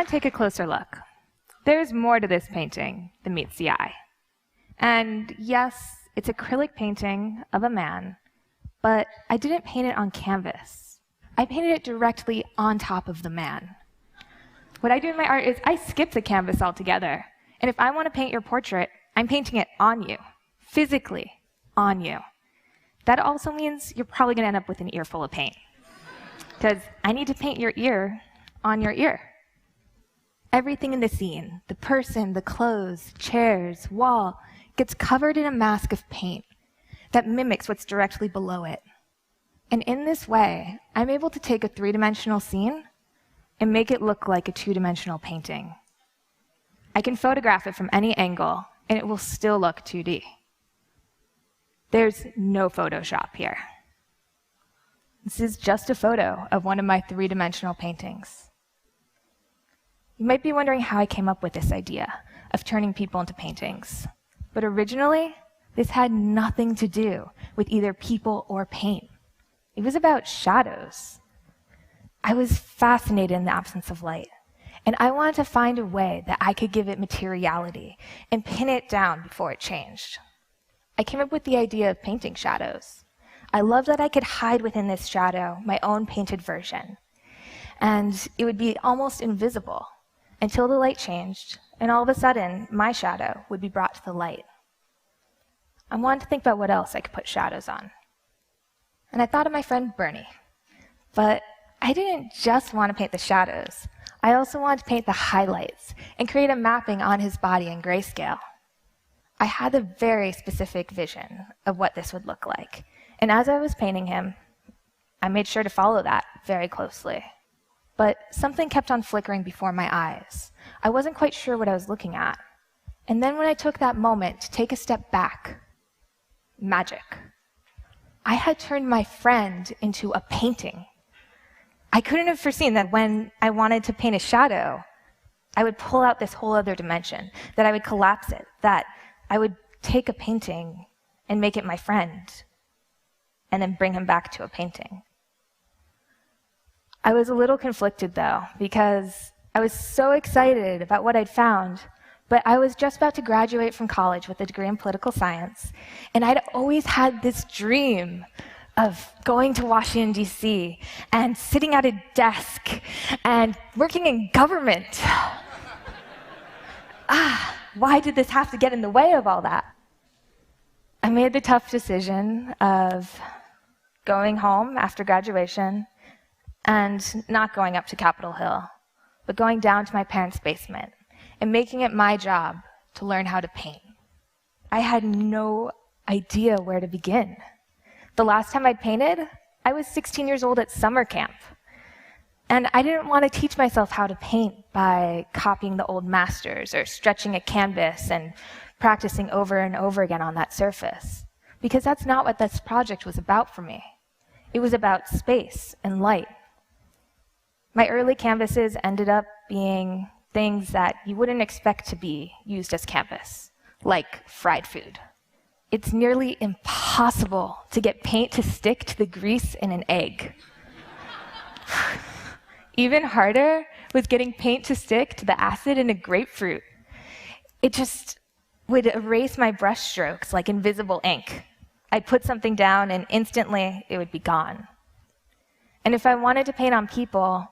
want to take a closer look. There's more to this painting than meets the eye. And yes, it's acrylic painting of a man, but I didn't paint it on canvas. I painted it directly on top of the man. What I do in my art is I skip the canvas altogether. And if I want to paint your portrait, I'm painting it on you, physically on you. That also means you're probably going to end up with an ear full of paint, because I need to paint your ear on your ear. Everything in the scene, the person, the clothes, chairs, wall, gets covered in a mask of paint that mimics what's directly below it. And in this way, I'm able to take a three-dimensional scene and make it look like a two-dimensional painting. I can photograph it from any angle, and it will still look 2D. There's no Photoshop here. This is just a photo of one of my three-dimensional paintings. You might be wondering how I came up with this idea of turning people into paintings. But originally, this had nothing to do with either people or paint. It was about shadows. I was fascinated in the absence of light, and I wanted to find a way that I could give it materiality and pin it down before it changed. I came up with the idea of painting shadows. I loved that I could hide within this shadow my own painted version, and it would be almost invisible until the light changed, and all of a sudden, my shadow would be brought to the light. I wanted to think about what else I could put shadows on. And I thought of my friend Bernie. But I didn't just want to paint the shadows. I also wanted to paint the highlights and create a mapping on his body in grayscale. I had a very specific vision of what this would look like. And as I was painting him, I made sure to follow that very closely. But something kept on flickering before my eyes. I wasn't quite sure what I was looking at. And then when I took that moment to take a step back, magic. I had turned my friend into a painting. I couldn't have foreseen that when I wanted to paint a shadow, I would pull out this whole other dimension, that I would collapse it, that I would take a painting and make it my friend, and then bring him back to a painting. I was a little conflicted, though, because I was so excited about what I'd found, but I was just about to graduate from college with a degree in political science, and I'd always had this dream of going to Washington, D.C., and sitting at a desk and working in government. Why did this have to get in the way of all that? I made the tough decision of going home after graduation and not going up to Capitol Hill, but going down to my parents' basement and making it my job to learn how to paint. I had no idea where to begin. The last time I'd painted, I was 16 years old at summer camp. And I didn't want to teach myself how to paint by copying the old masters or stretching a canvas and practicing over and over again on that surface, because that's not what this project was about for me. It was about space and light. My early canvases ended up being things that you wouldn't expect to be used as canvas, like fried food. It's nearly impossible to get paint to stick to the grease in an egg. Even harder was getting paint to stick to the acid in a grapefruit. It just would erase my brush strokes like invisible ink. I'd put something down and instantly it would be gone. And if I wanted to paint on people,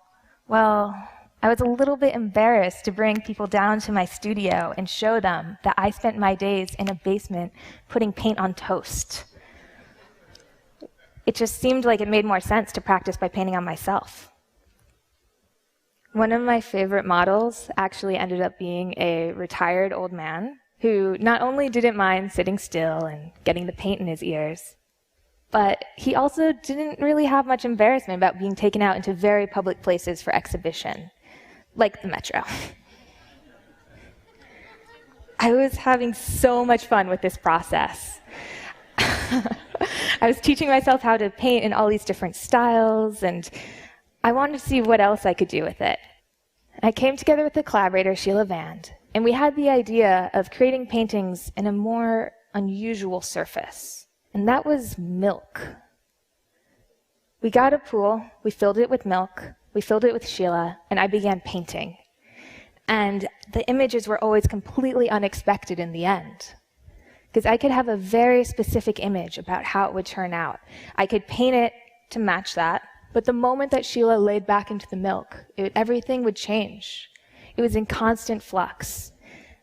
well, I was a little bit embarrassed to bring people down to my studio and show them that I spent my days in a basement putting paint on toast. It just seemed like it made more sense to practice by painting on myself. One of my favorite models actually ended up being a retired old man who not only didn't mind sitting still and getting the paint in his ears, but he also didn't really have much embarrassment about being taken out into very public places for exhibition, like the Metro. I was having so much fun with this process. I was teaching myself how to paint in all these different styles, and I wanted to see what else I could do with it. I came together with the collaborator, Sheila Vand, and we had the idea of creating paintings in a more unusual surface, and that was milk. We got a pool, we filled it with milk, we filled it with Sheila, and I began painting. And the images were always completely unexpected in the end. Because I could have a very specific image about how it would turn out. I could paint it to match that, but the moment that Sheila laid back into the milk, everything would change. It was in constant flux.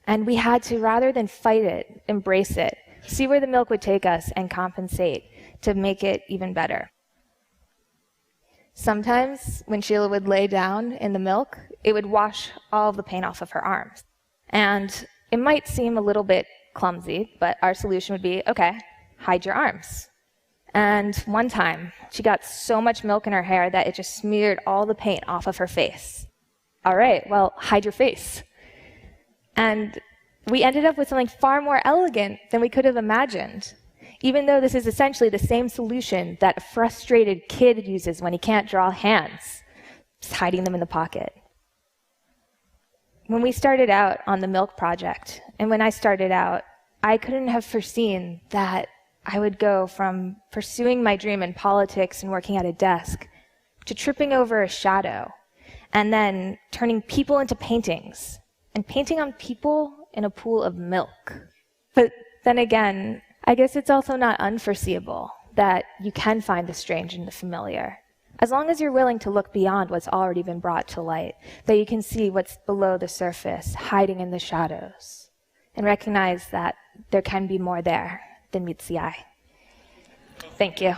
And we had to, rather than fight it, embrace it, see where the milk would take us and compensate to make it even better. Sometimes, when Sheila would lay down in the milk, it would wash all of the paint off of her arms. And it might seem a little bit clumsy, but our solution would be, okay, hide your arms. And one time, she got so much milk in her hair that it just smeared all the paint off of her face. All right, well, hide your face. And we ended up with something far more elegant than we could have imagined, even though this is essentially the same solution that a frustrated kid uses when he can't draw hands, just hiding them in the pocket. When we started out on the milk project, and when I started out, I couldn't have foreseen that I would go from pursuing my dream in politics and working at a desk to tripping over a shadow, and then turning people into paintings, and painting on people in a pool of milk. But then again, I guess it's also not unforeseeable that you can find the strange in the familiar, as long as you're willing to look beyond what's already been brought to light, that you can see what's below the surface, hiding in the shadows, and recognize that there can be more there than meets the eye. Thank you.